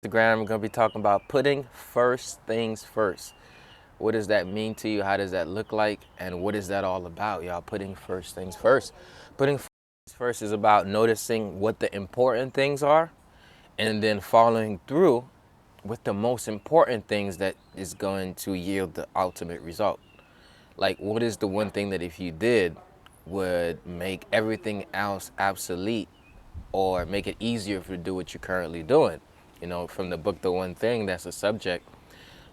Instagram, I'm going to be talking about putting first things first. What does that mean to you? How does that look like? And what is that all about, y'all? Putting first things first. Putting first things first is about noticing what the important things are and then following through with the most important things that is going to yield the ultimate result. Like, what is the one thing that if you did would make everything else obsolete or make it easier for you to do what you're currently doing? From the book, The One Thing, that's a subject.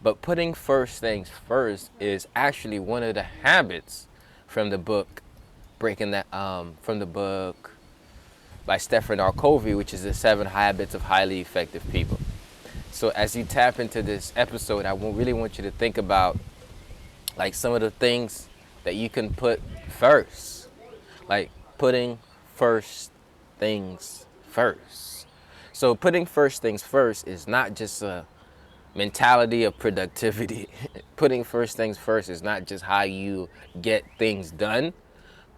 But putting first things first is actually one of the habits from the book, from the book by Stephen R. Covey, which is the 7 Habits of Highly Effective People. So as you tap into this episode, I really want you to think about like some of the things that you can put first, like putting first things first. So putting first things first is not just a mentality of productivity. Putting first things first is not just how you get things done.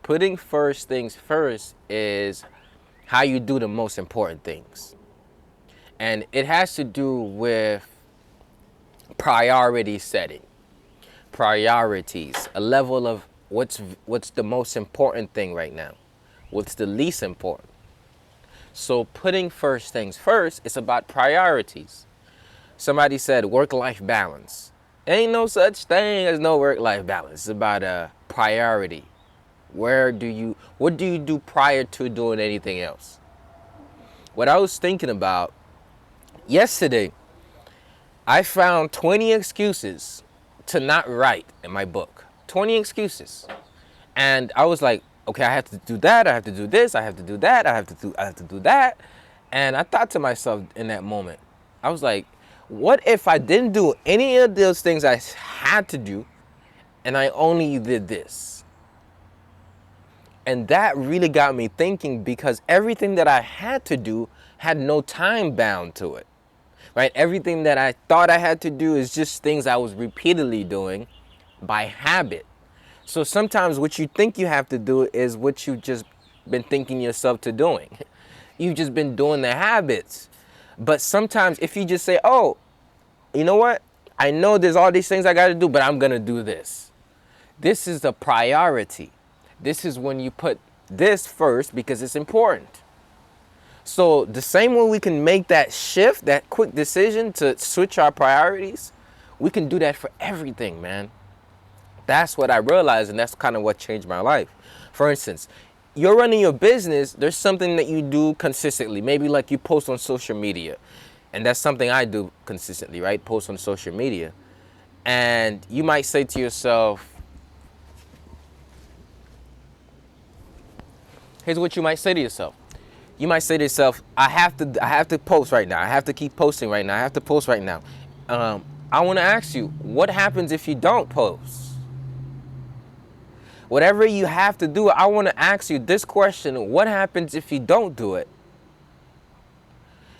Putting first things first is how you do the most important things. And it has to do with priority setting, priorities, a level of what's the most important thing right now, what's the least important. So putting first things first is about priorities. Somebody said work-life balance. Ain't no such thing as no work-life balance. It's about a priority. What do you do prior to doing anything else? What I was thinking about yesterday, I found 20 excuses to not write in my book. 20 excuses. And I was like, okay, I have to do that, I have to do this, I have to do that, I have to do that. And I thought to myself in that moment, I was like, what if I didn't do any of those things I had to do and I only did this? And that really got me thinking because everything that I had to do had no time bound to it, right? Everything that I thought I had to do is just things I was repeatedly doing by habit. So sometimes what you think you have to do is what you've just been thinking yourself to doing. You've just been doing the habits. But sometimes if you just say, oh, you know what? I know there's all these things I got to do, but I'm going to do this. This is the priority. This is when you put this first because it's important. So the same way we can make that shift, that quick decision to switch our priorities, we can do that for everything, man. That's what I realized, and that's kind of what changed my life. For instance, you're running your business, there's something that you do consistently. Maybe like you post on social media. And that's something I do consistently, right? Post on social media. And you might say to yourself, here's what you might say to yourself. You might say to yourself, I have to post right now. I have to keep posting right now. I have to post right now. I want to ask you, what happens if you don't post? Whatever you have to do, I want to ask you this question: what happens if you don't do it?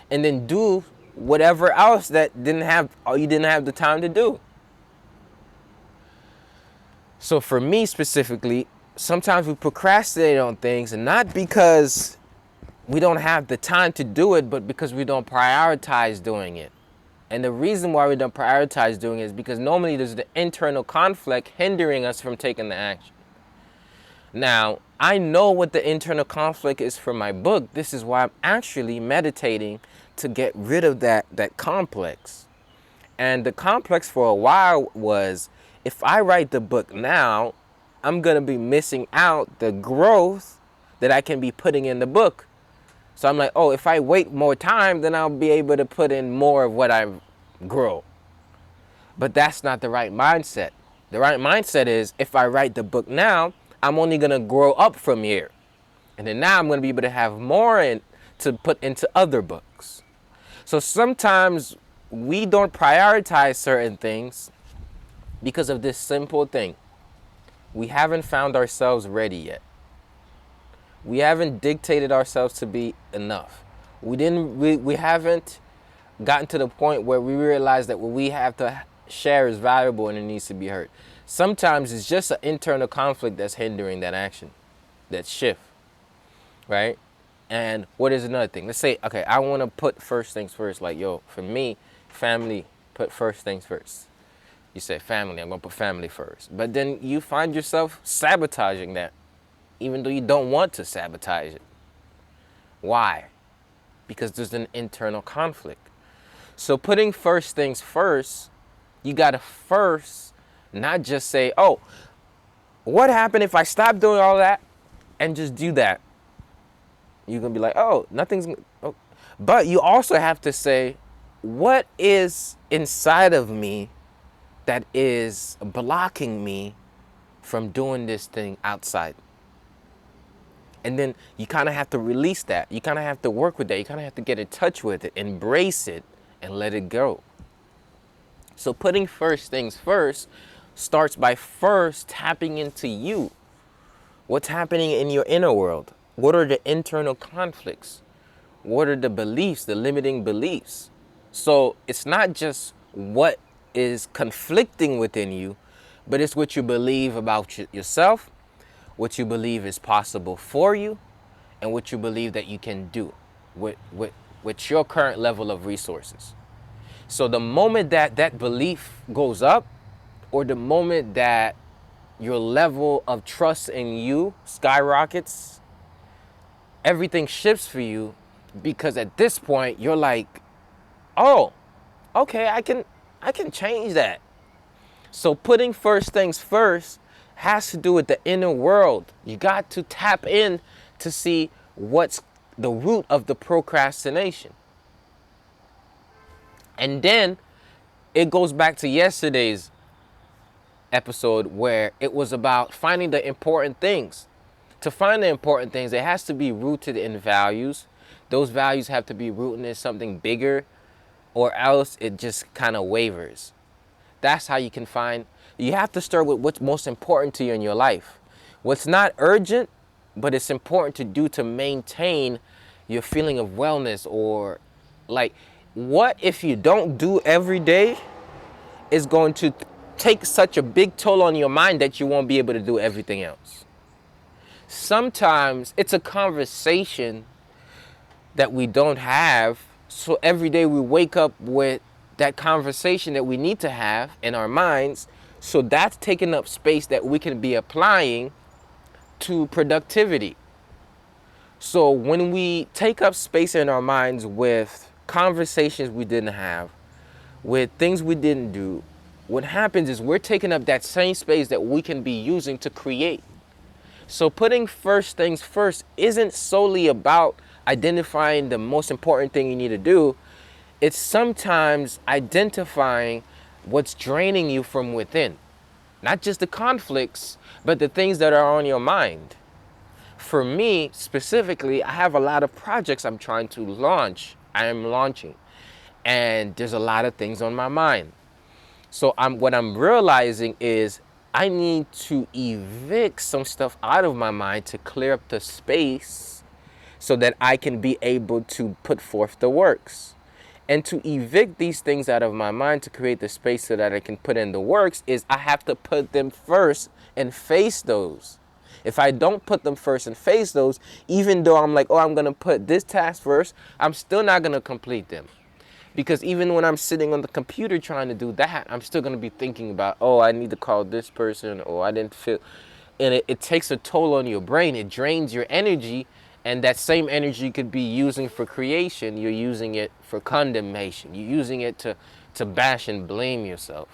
And then do whatever else that you didn't have the time to do. So for me specifically, sometimes we procrastinate on things, and not because we don't have the time to do it, but because we don't prioritize doing it. And the reason why we don't prioritize doing it is because normally there's the internal conflict hindering us from taking the action. Now, I know what the internal conflict is for my book. This is why I'm actually meditating to get rid of that complex. And the complex for a while was, if I write the book now, I'm going to be missing out the growth that I can be putting in the book. So I'm like, oh, if I wait more time, then I'll be able to put in more of what I grow. But that's not the right mindset. The right mindset is, if I write the book now, I'm only going to grow up from here. And then now I'm going to be able to have more to put into other books. So sometimes we don't prioritize certain things because of this simple thing. We haven't found ourselves ready yet. We haven't dictated ourselves to be enough. We haven't gotten to the point where we realize that what we have to share is valuable and it needs to be heard. Sometimes it's just an internal conflict that's hindering that action, that shift, right? And what is another thing? Let's say, okay, I want to put first things first. Like, yo, for me, family, put first things first. You say family, I'm going to put family first. But then you find yourself sabotaging that, even though you don't want to sabotage it. Why? Because there's an internal conflict. So putting first things first, you got to first not just say, oh, what happened if I stop doing all that and just do that? You're going to be like, oh, nothing's... Oh. But you also have to say, what is inside of me that is blocking me from doing this thing outside? And then you kind of have to release that. You kind of have to work with that. You kind of have to get in touch with it, embrace it, and let it go. So putting first things first starts by first tapping into you. What's happening in your inner world? What are the internal conflicts? What are the beliefs, the limiting beliefs? So it's not just what is conflicting within you, but it's what you believe about yourself, what you believe is possible for you, and what you believe that you can do with your current level of resources. So the moment that that belief goes up, or the moment that your level of trust in you skyrockets, everything shifts for you, because at this point you're like, oh, okay, I can change that. So putting first things first has to do with the inner world. You got to tap in to see what's the root of the procrastination. And then it goes back to yesterday's episode where it was about finding the important things. To find the important things, it has to be rooted in values. Those values have to be rooted in something bigger, or else it just kind of wavers. That's how you can find. You have to start with what's most important to you in your life. What's not urgent, but it's important to do to maintain your feeling of wellness, or like, what if you don't do every day is going to take such a big toll on your mind that you won't be able to do everything else. Sometimes it's a conversation that we don't have. So every day we wake up with that conversation that we need to have in our minds. So that's taking up space that we can be applying to productivity. So when we take up space in our minds with conversations we didn't have, with things we didn't do, what happens is we're taking up that same space that we can be using to create. So putting first things first isn't solely about identifying the most important thing you need to do. It's sometimes identifying what's draining you from within. Not just the conflicts, but the things that are on your mind. For me, specifically, I have a lot of projects I'm trying to launch. I am launching. And there's a lot of things on my mind. So what I'm realizing is I need to evict some stuff out of my mind to clear up the space so that I can be able to put forth the works. And to evict these things out of my mind to create the space so that I can put in the works is I have to put them first and face those. If I don't put them first and face those, even though I'm like, oh, I'm going to put this task first, I'm still not going to complete them. Because even when I'm sitting on the computer trying to do that, I'm still going to be thinking about, oh, I need to call this person, or I didn't feel. And it takes a toll on your brain. It drains your energy. And that same energy you could be using for creation, you're using it for condemnation. You're using it to bash and blame yourself.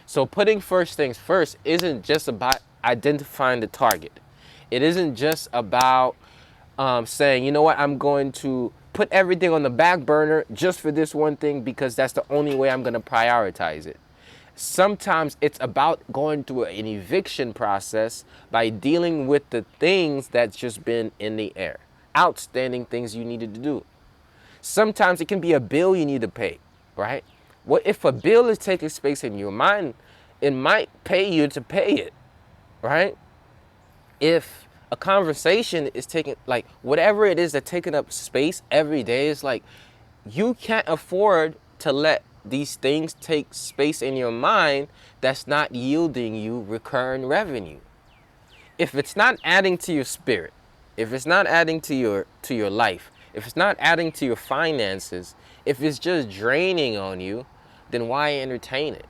So putting first things first isn't just about identifying the target. It isn't just about saying, you know what, I'm going to put everything on the back burner just for this one thing because that's the only way I'm going to prioritize it. Sometimes it's about going through an eviction process by dealing with the things that's just been in the air. Outstanding things you needed to do. Sometimes it can be a bill you need to pay, right? What if a bill is taking space in your mind? It might pay you to pay it, right? If a conversation is taking, like, whatever it is that's taking up space every day, is like, you can't afford to let these things take space in your mind that's not yielding you recurring revenue. If it's not adding to your spirit, if it's not adding to your life, if it's not adding to your finances, if it's just draining on you, then why entertain it?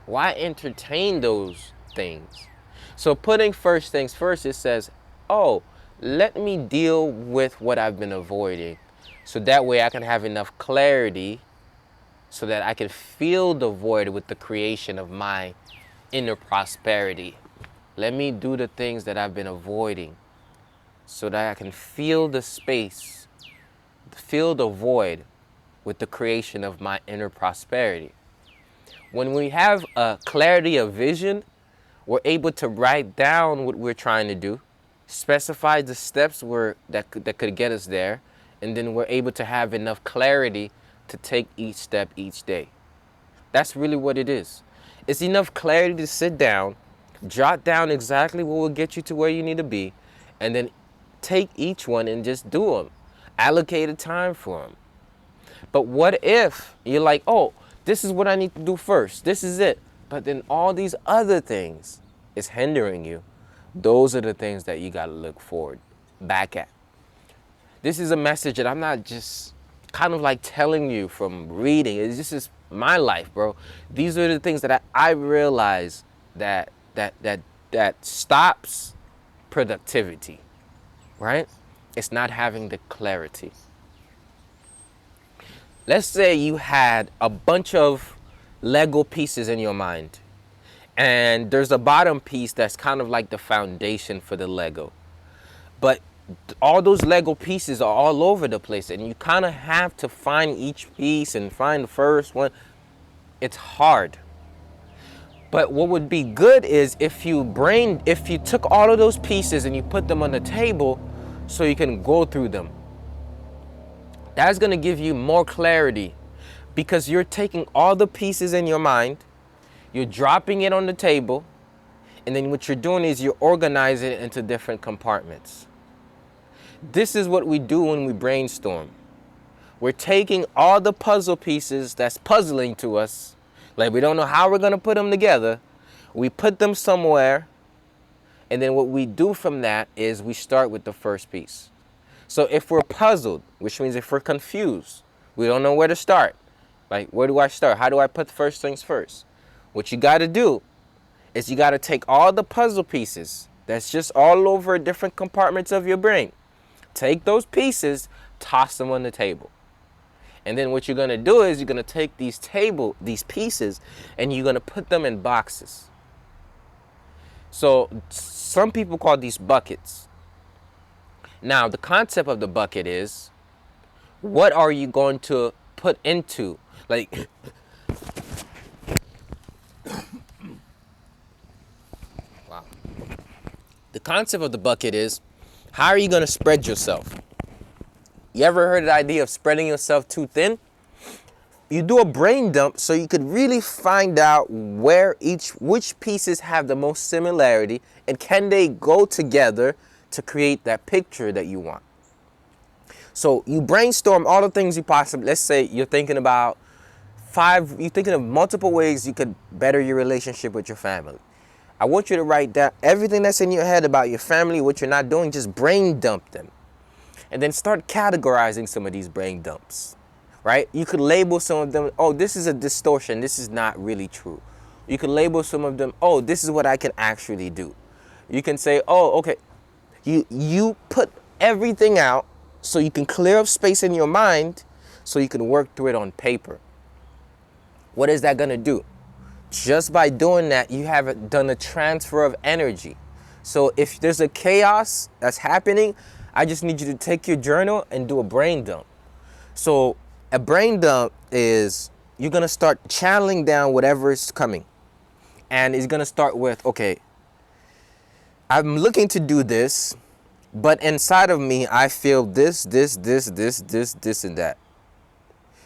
Why entertain those things? So putting first things first, it says, oh, let me deal with what I've been avoiding. So that way I can have enough clarity so that I can fill the void with the creation of my inner prosperity. Let me do the things that I've been avoiding so that I can fill the space, fill the void with the creation of my inner prosperity. When we have a clarity of vision, we're able to write down what we're trying to do, specify the steps that could get us there, and then we're able to have enough clarity to take each step each day. That's really what it is. It's enough clarity to sit down, jot down exactly what will get you to where you need to be, and then take each one and just do them. Allocate a time for them. But what if you're like, oh, this is what I need to do first. This is it. But then all these other things is hindering you. Those are the things that you got to look forward back at. This is a message that I'm not just kind of like telling you from reading. This is my life, bro. These are the things that I realize that stops productivity, right? It's not having the clarity. Let's say you had a bunch of Lego pieces in your mind, and there's a bottom piece that's kind of like the foundation for the Lego. But all those Lego pieces are all over the place, and you kind of have to find each piece and find the first one. It's hard. But what would be good is if you took all of those pieces and you put them on the table so you can go through them. That's going to give you more clarity because you're taking all the pieces in your mind, you're dropping it on the table, and then what you're doing is you're organizing it into different compartments. This is what we do when we brainstorm. We're taking all the puzzle pieces that's puzzling to us, like we don't know how we're going to put them together, we put them somewhere, and then what we do from that is we start with the first piece. So if we're puzzled, which means if we're confused, we don't know where to start. Like, where do I start? How do I put first things first? What you got to do is you got to take all the puzzle pieces that's just all over different compartments of your brain. Take those pieces, toss them on the table. And then what you're going to do is you're going to take these pieces, and you're going to put them in boxes. So some people call these buckets. Now, the concept of the bucket is, what are you going to put into? Like, wow. The concept of the bucket is, how are you going to spread yourself? You ever heard of the idea of spreading yourself too thin? You do a brain dump so you could really find out which pieces have the most similarity, and can they go together to create that picture that you want. So you brainstorm all the things you possibly, let's say you're thinking about you're thinking of multiple ways you could better your relationship with your family. I want you to write down everything that's in your head about your family, what you're not doing, just brain dump them. And then start categorizing some of these brain dumps, right? You could label some of them, oh, this is a distortion, this is not really true. You could label some of them, oh, this is what I can actually do. You can say, oh, okay. You put everything out so you can clear up space in your mind so you can work through it on paper. What is that going to do? Just by doing that, you have done a transfer of energy. So if there's a chaos that's happening, I just need you to take your journal and do a brain dump. So a brain dump is you're going to start channeling down whatever is coming. And it's going to start with, okay, I'm looking to do this, but inside of me, I feel this, and that.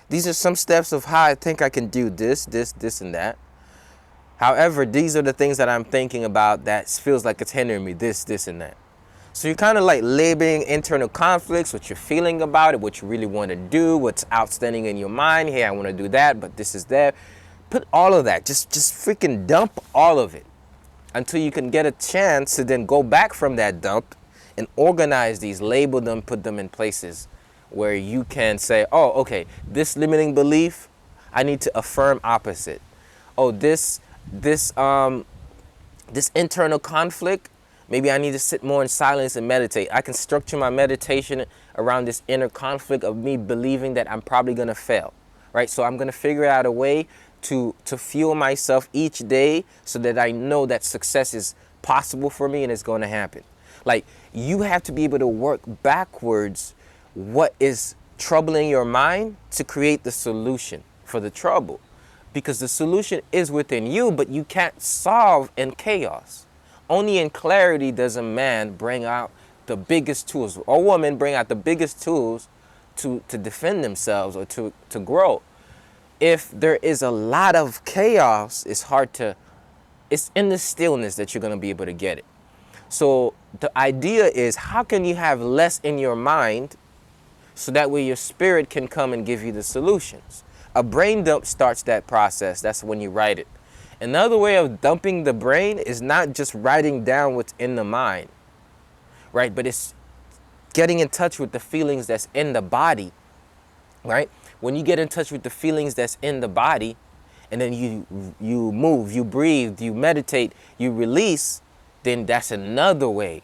These are some steps of how I think I can do this, and that. However, these are the things that I'm thinking about that feels like it's hindering me, this, and that. So you're kind of like labeling internal conflicts, what you're feeling about it, what you really want to do, what's outstanding in your mind. Hey, I want to do that, but this is that. Put all of that. Just freaking dump all of it until you can get a chance to then go back from that dump and organize these, label them, put them in places where you can say, oh, okay, this limiting belief, I need to affirm opposite. Oh, this internal conflict, maybe I need to sit more in silence and meditate. I can structure my meditation around this inner conflict of me believing that I'm probably going to fail, right? So I'm going to figure out a way to fuel myself each day so that I know that success is possible for me and it's going to happen. Like, you have to be able to work backwards what is troubling your mind to create the solution for the trouble. Because the solution is within you, but you can't solve in chaos. Only in clarity does a man bring out the biggest tools, or woman bring out the biggest tools to defend themselves or to grow. If there is a lot of chaos, it's in the stillness that you're going to be able to get it. So the idea is, how can you have less in your mind so that way your spirit can come and give you the solutions? A brain dump starts that process. That's when you write it. Another way of dumping the brain is not just writing down what's in the mind, right? But it's getting in touch with the feelings that's in the body, right? When you get in touch with the feelings that's in the body, and then you move, you breathe, you meditate, you release, then that's another way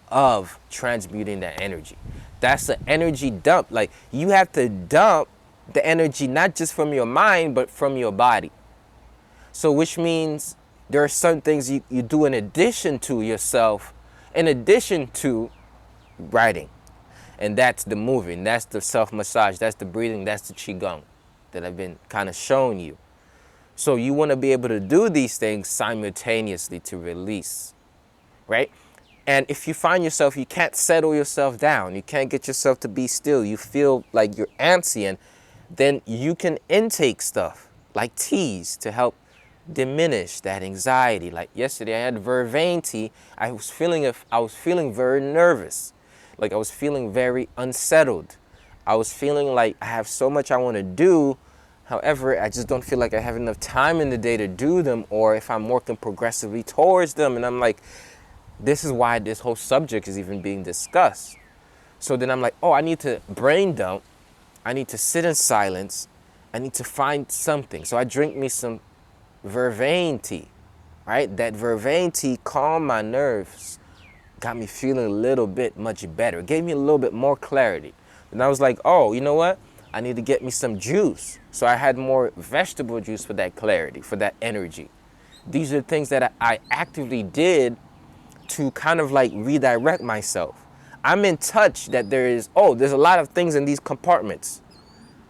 of transmuting that energy. That's an energy dump. Like, you have to dump the energy not just from your mind, but from your body. So which means there are certain things you do in addition to yourself, in addition to writing. And that's the moving, that's the self-massage, that's the breathing, that's the Qigong that I've been kind of showing you. So you want to be able to do these things simultaneously to release, right? And if you find yourself, you can't settle yourself down, you can't get yourself to be still, you feel like you're antsy, and then you can intake stuff like teas to help diminish that anxiety. Like yesterday I had vervain tea. I was feeling very nervous. Like, I was feeling very unsettled. I was feeling like I have so much I want to do. However, I just don't feel like I have enough time in the day to do them, or if I'm working progressively towards them. And I'm like, this is why this whole subject is even being discussed. So then I'm like, oh, I need to brain dump. I need to sit in silence. I need to find something. So I drink me some vervain tea, right? That vervain tea calmed my nerves, got me feeling a little bit much better. It gave me a little bit more clarity. And I was like, oh, you know what? I need to get me some juice. So I had more vegetable juice for that clarity, for that energy. These are things that I actively did to kind of like redirect myself. I'm in touch that there's a lot of things in these compartments.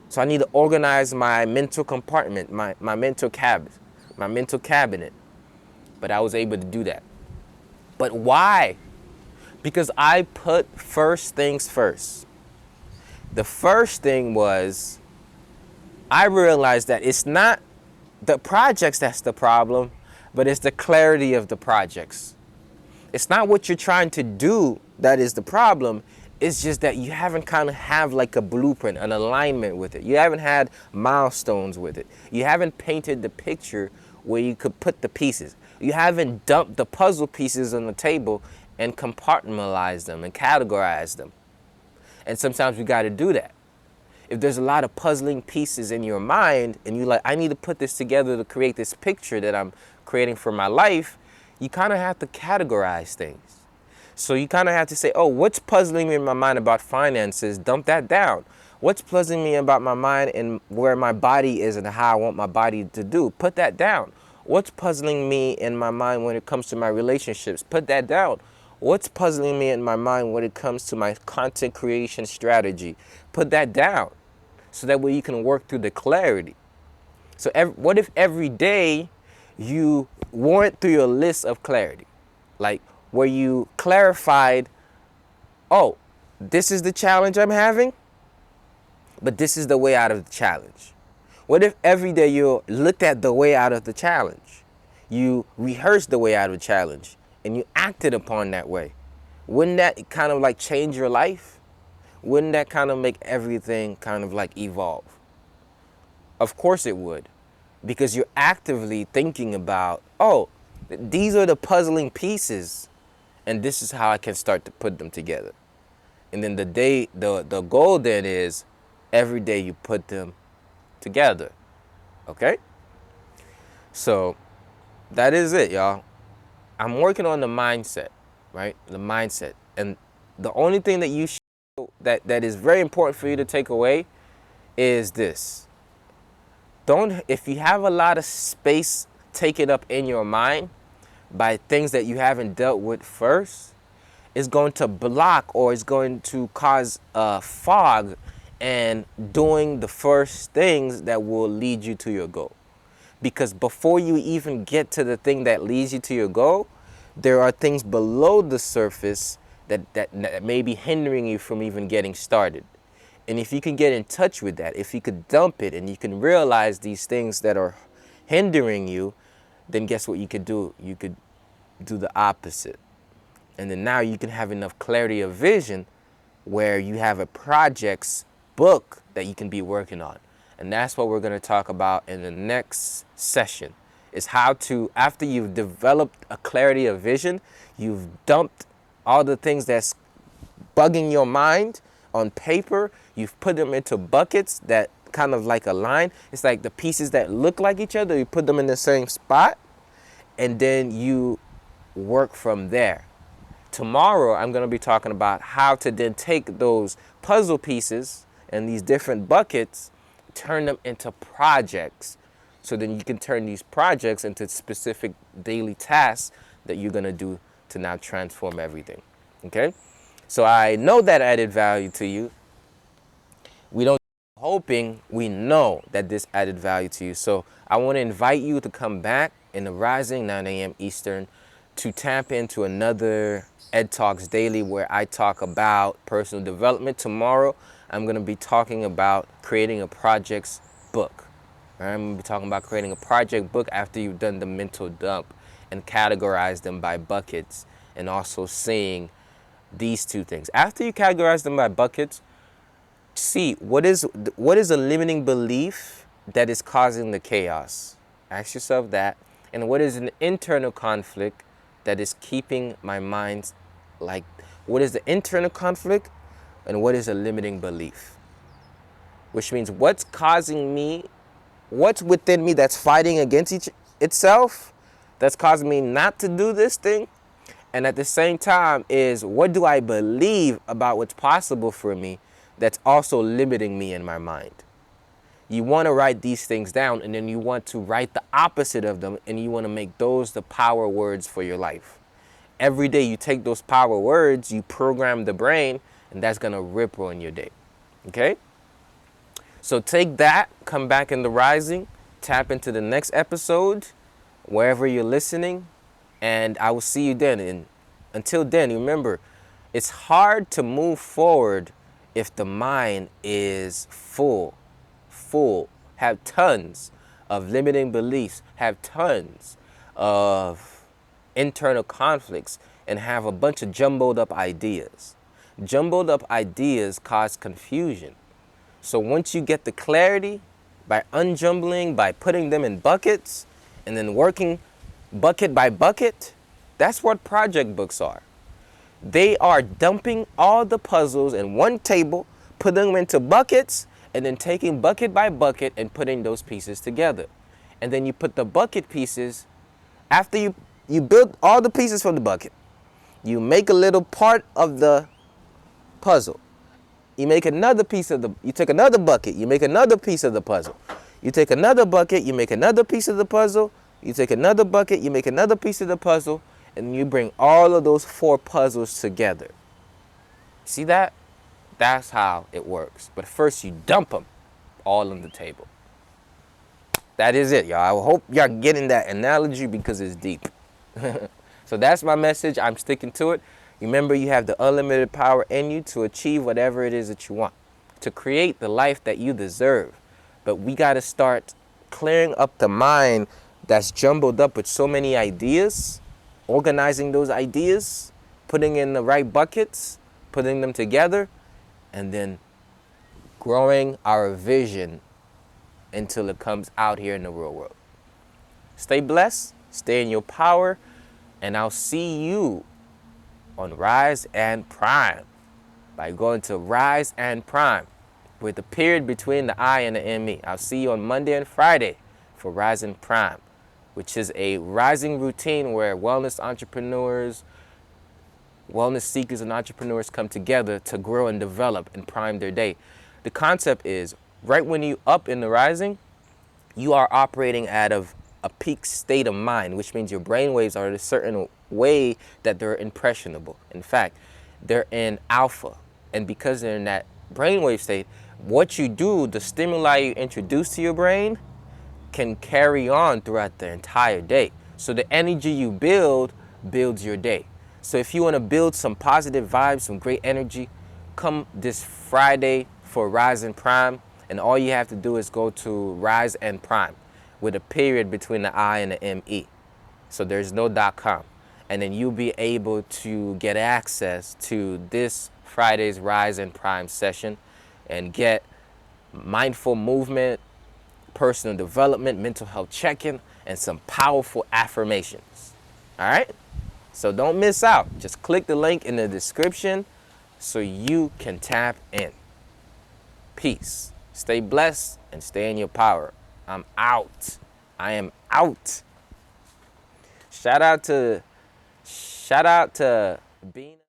So I need to organize my mental compartment, my mental cabinet. But I was able to do that. But why? Because I put first things first. The first thing was, I realized that it's not the projects that's the problem, but it's the clarity of the projects. It's not what you're trying to do that is the problem. It's just that you haven't kind of have like a blueprint, an alignment with it. You haven't had milestones with it. You haven't painted the picture where you could put the pieces. You haven't dumped the puzzle pieces on the table and compartmentalized them and categorized them. And sometimes we got to do that. If there's a lot of puzzling pieces in your mind and you're like, I need to put this together to create this picture that I'm creating for my life, you kind of have to categorize things. So you kind of have to say, oh, what's puzzling me in my mind about finances? Dump that down. What's puzzling me about my mind and where my body is and how I want my body to do? Put that down. What's puzzling me in my mind when it comes to my relationships? Put that down. What's puzzling me in my mind when it comes to my content creation strategy? Put that down. So that way you can work through the clarity. So what if every day you went through your list of clarity? Like, where you clarified, oh, this is the challenge I'm having, but this is the way out of the challenge. What if every day you looked at the way out of the challenge? You rehearsed the way out of the challenge and you acted upon that way. Wouldn't that kind of like change your life? Wouldn't that kind of make everything kind of like evolve? Of course it would, because you're actively thinking about, oh, these are the puzzling pieces. And this is how I can start to put them together. And then the goal then is every day you put them together. Okay? So that is it, y'all. I'm working on the mindset, right? The mindset. And the only thing that that is very important for you to take away is this. If you have a lot of space taken up in your mind by things that you haven't dealt with first, it's going to block or it's going to cause a fog and doing the first things that will lead you to your goal. Because before you even get to the thing that leads you to your goal, there are things below the surface that may be hindering you from even getting started. And if you can get in touch with that, if you could dump it and you can realize these things that are hindering you, then guess what you could do? You could do the opposite. And then now you can have enough clarity of vision where you have a project's book that you can be working on. And that's what we're going to talk about in the next session, is how to, after you've developed a clarity of vision, you've dumped all the things that's bugging your mind on paper, you've put them into buckets that kind of like a line. It's like the pieces that look like each other, you put them in the same spot, and then you work from there. Tomorrow, I'm going to be talking about how to then take those puzzle pieces and these different buckets, turn them into projects. So then you can turn these projects into specific daily tasks that you're going to do to now transform everything. Okay? So I know that added value to you. We don't hoping, we know that this added value to you. So I want to invite you to come back in the Rising, 9 a.m. Eastern, to tap into another Ed Talks Daily where I talk about personal development. Tomorrow, I'm going to be talking about creating a project's book. I'm going to be talking about creating a project book after you've done the mental dump and categorize them by buckets, and also seeing these two things. After you categorize them by buckets, see what is a limiting belief that is causing the chaos. Ask yourself that. And what is an internal conflict that is keeping my mind, like, what is the internal conflict and what is a limiting belief? Which means what's causing me, what's within me that's fighting against itself, that's causing me not to do this thing. And at the same time is, what do I believe about what's possible for me that's also limiting me in my mind? You want to write these things down, and then you want to write the opposite of them, and you want to make those the power words for your life. Every day you take those power words, you program the brain, and that's going to ripple in your day. Okay? So take that, come back in the Rising, tap into the next episode, wherever you're listening, and I will see you then. And until then, remember, it's hard to move forward if the mind is full, have tons of limiting beliefs, have tons of internal conflicts, and have a bunch of jumbled up ideas. Jumbled up ideas cause confusion. So once you get the clarity by unjumbling, by putting them in buckets, and then working bucket by bucket, that's what project books are. They are dumping all the puzzles in one table, putting them into buckets, and then taking bucket by bucket and putting those pieces together. And then you put the bucket pieces, after you build all the pieces from the bucket, you make a little part of the puzzle. You make another piece of you take another bucket, you make another piece of the puzzle. You take another bucket, you make another piece of the puzzle. You take another bucket, you make another piece of the puzzle, and you bring all of those 4 puzzles together. See that? That's how it works. But first you dump them all on the table. That is it, y'all. I hope y'all getting that analogy because it's deep. So that's my message. I'm sticking to it. Remember, you have the unlimited power in you to achieve whatever it is that you want, to create the life that you deserve. But we got to start clearing up the mind that's jumbled up with so many ideas, organizing those ideas, putting in the right buckets, putting them together, and then growing our vision until it comes out here in the real world. Stay blessed, stay in your power, and I'll see you on Rise and Prime by going to Rise and Prime with the period between the I and the ME. I'll see you on Monday and Friday for Rise and Prime, which is a rising routine where wellness entrepreneurs, wellness seekers, and entrepreneurs come together to grow and develop and prime their day. The concept is right when you up in the rising, you are operating out of a peak state of mind, which means your brain waves are in a certain way that they're impressionable. In fact, they're in alpha. And because they're in that brainwave state, what you do, the stimuli you introduce to your brain, can carry on throughout the entire day. So the energy you build builds your day. So if you want to build some positive vibes, some great energy, come this Friday for Rise and Prime. And all you have to do is go to Rise and Prime with a period between the I and the ME. So there's no .com. And then you'll be able to get access to this Friday's Rise and Prime session and get mindful movement, personal development, mental health check-in, and some powerful affirmations. All right? So don't miss out. Just click the link in the description so you can tap in. Peace. Stay blessed and stay in your power. I'm out. I am out. Shout out to Bina.